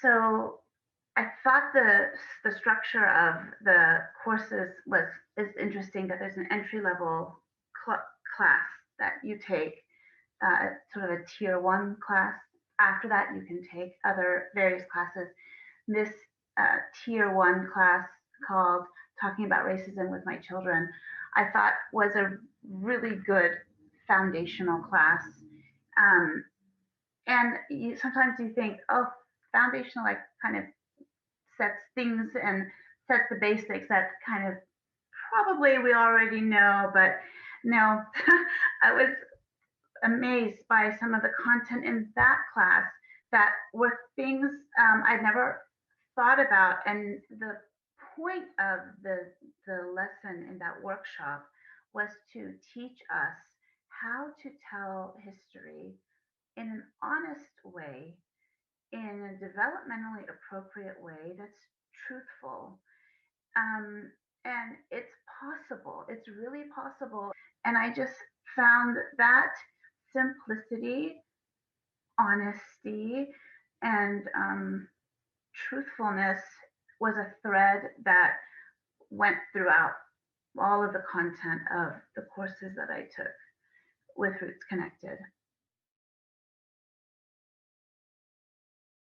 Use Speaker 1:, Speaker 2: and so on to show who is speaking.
Speaker 1: So I thought the structure of the courses was is interesting. That there's an entry level class that you take, sort of a tier one class. After that, you can take other various classes. This tier one class called Talking About Racism with My Children, I thought was a really good foundational class. Um, and sometimes you think, oh, foundational, like kind of sets things and sets the basics that kind of probably we already know, but no, I was amazed by some of the content in that class that were things I'd never thought about. And the point of the lesson in that workshop was to teach us how to tell history in an honest way, in a developmentally appropriate way that's truthful. Um, and it's possible, it's really possible. And I just found that simplicity, honesty, and truthfulness was a thread that went throughout all of the content of the courses that I took with Roots Connected.